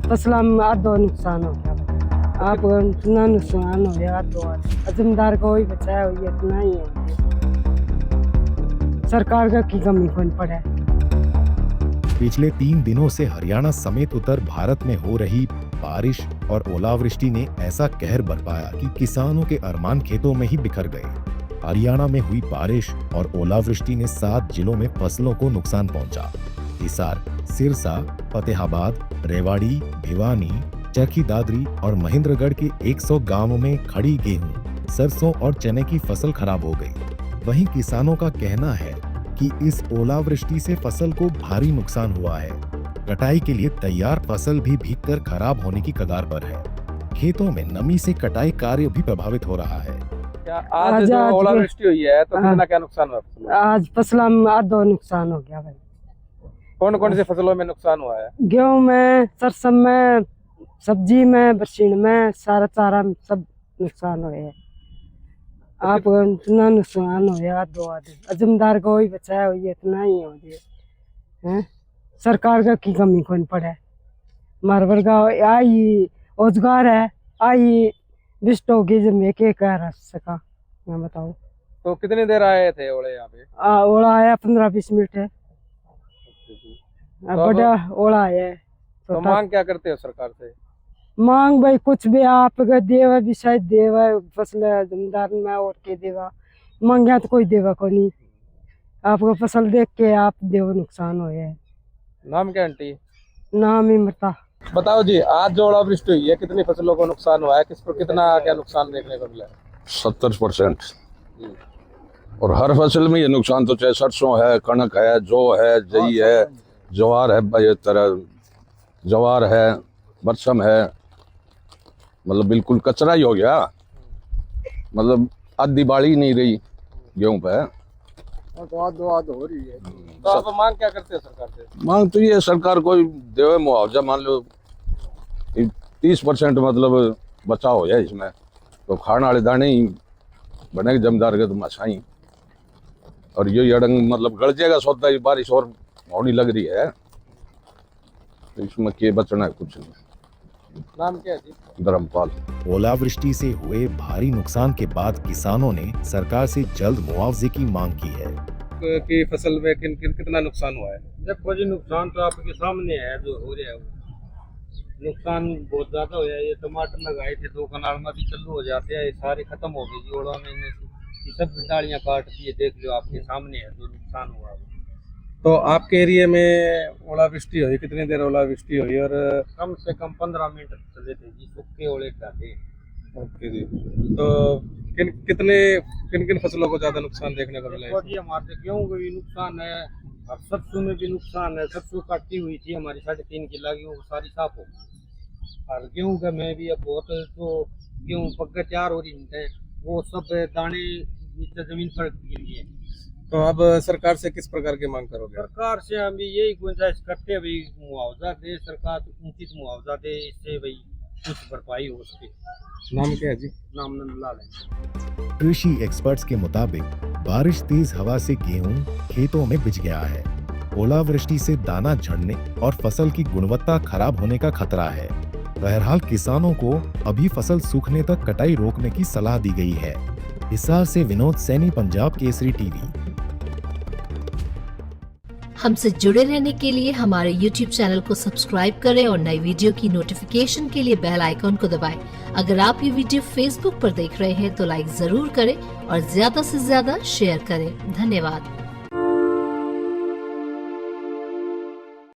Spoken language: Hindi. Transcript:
फसलों में आधो नुकसान हो गया। आप इतना नुकसान हो गया तो जमींदार को ही बचाया हुई इतना ही है। सरकार का की कमी कौन पड़ा। पिछले 3 दिनों से हरियाणा समेत उत्तर भारत में हो रही बारिश और ओलावृष्टि ने ऐसा कहर बरपाया कि किसानों के अरमान खेतों में ही बिखर गए। हरियाणा में हुई बारिश और ओलावृष्टि ने 7 जिलों में फसलों को नुकसान पहुंचा। हिसार, सिरसा, फतेहाबाद, रेवाड़ी, भिवानी, चरखी दादरी और महेंद्रगढ़ के 100 गांवों में खड़ी गेहूं, सरसों और चने की फसल खराब हो गई। वहीं किसानों का कहना है कि इस ओलावृष्टि से फसल को भारी नुकसान हुआ है। कटाई के लिए तैयार फसल भी भीगकर खराब होने की कगार पर है। खेतों में नमी से कटाई कार्य भी प्रभावित हो रहा है। क्या आज जो ओलावृष्टि हुई है तो कितना क्या नुकसान हुआ? आज फसलों में आधो नुकसान हो गया भाई। कौन कौन सी फसलों में नुकसान हुआ है? गेहूं में, सरसों में, सब्जी में, बरसीन में, सारा चारा में सब नुकसान हुए है। आप इतना नुकसान हो गया दो जमींदार को ही बचाया हुई इतना ही हो गया। सरकार का की कमी कौन पड़ा। हमारे वर्गा आई रोजगार है, आई बिस्ट होगी जब मैं क्या कह सका मैं बताऊँ। तो कितनी देर आए थे ओले यहाँ पे? ओला आया 15-20 मिनट है। बड़ा ओला आया। तो मांग क्या करते हो सरकार से? मांग भाई कुछ भी आप देवा भी शायद देवा फसल जमींदार में और के देवा मांगे तो कोई देवा को नहीं। आपको फसल देख के आप देव नुकसान हो है। नाम क्या आंटी? नाम ही मरता। बताओ जी, आज जो ओलावृष्टि हुई है कितनी फसलों को नुकसान हुआ है? किस पर कितना क्या नुकसान देखने को मिला है? 70%। और हर फसल में ये नुकसान, तो चाहे सरसों है, कणक है, जौ है, जई है, ज्वार है, ये तरह ज्वार है, बरसम है, मतलब बिल्कुल कचरा ही हो गया। मतलब आधी बाड़ी नहीं रही गेहूं पे। तो आध हो रही है। तो आप मांग क्या करते हैं सरकार से? मांग तो ये सरकार को देवे मुआवजा, मान लो 30% मतलब बचाव हो जाए इसमें, तो खाने वाले दाने ही बने जमींदार के तो मसाई। और ये अड़ंग मतलब गड़ जाएगा सौदा, ये बारिश और होने लग रही है, तो इसमें के बचना है कुछ नहीं। नाम क्या है जी? धर्मपाल। ओलावृष्टि से हुए भारी नुकसान के बाद किसानों ने सरकार से जल्द मुआवजे की मांग की है। कि फसल में कितना नुकसान हुआ है? देखो जी, नुकसान तो आपके सामने है जो हो रहा है। नुकसान बहुत ज्यादा हो गया। ये टमाटर लगाए थे 2 कनाल में भी चालू हो जाते हैं, ये सारे खत्म हो गए जी। ओला में ये सब डालियां काट दिए, देख लो आपके सामने है जो नुकसान हुआ। तो आपके एरिया में ओलावृष्टि हुई, कितनी देर ओलावृष्टि हुई? और कम से कम 15 मिनट चले थे जी, सूखे ओले डाले। ओके जी। तो किन किन फसलों को ज्यादा नुकसान देखने को मिला है? जी हमारे गेहूँ में भी नुकसान है और सरसों में भी नुकसान है। सरसों काटी हुई थी हमारी 3.5 किलो की, वो सारी साफ हो गई। और गेहूँ का में भी अब बहुत जो गेहूँ पक तैयार हो रही है, वो सब दाने नीचे जमीन पर गिर गए। तो अब सरकार से किस प्रकार की मांग करोगे? सरकार से हम भी यही गुंजाइश करते हैं भाई, मुआवजा दे सरकार, उचित मुआवजा दे, इससे भाई कुछ भरपाई हो सके। नाम क्या है जी? नाम नंदलाल है। कृषि एक्सपर्ट्स के मुताबिक बारिश, तेज हवा से गेहूं खेतों में बिछ गया है। ओलावृष्टि से दाना झड़ने और फसल की गुणवत्ता खराब होने का खतरा है। बहरहाल किसानों को अभी फसल सूखने तक कटाई रोकने की सलाह दी गई है। हिसार से विनोद सैनी, पंजाब केसरी टीवी। हमसे जुड़े रहने के लिए हमारे YouTube चैनल को सब्सक्राइब करें और नई वीडियो की नोटिफिकेशन के लिए बेल आइकॉन को दबाएं। अगर आप ये वीडियो Facebook पर देख रहे हैं तो लाइक जरूर करें और ज्यादा से ज्यादा शेयर करें। धन्यवाद।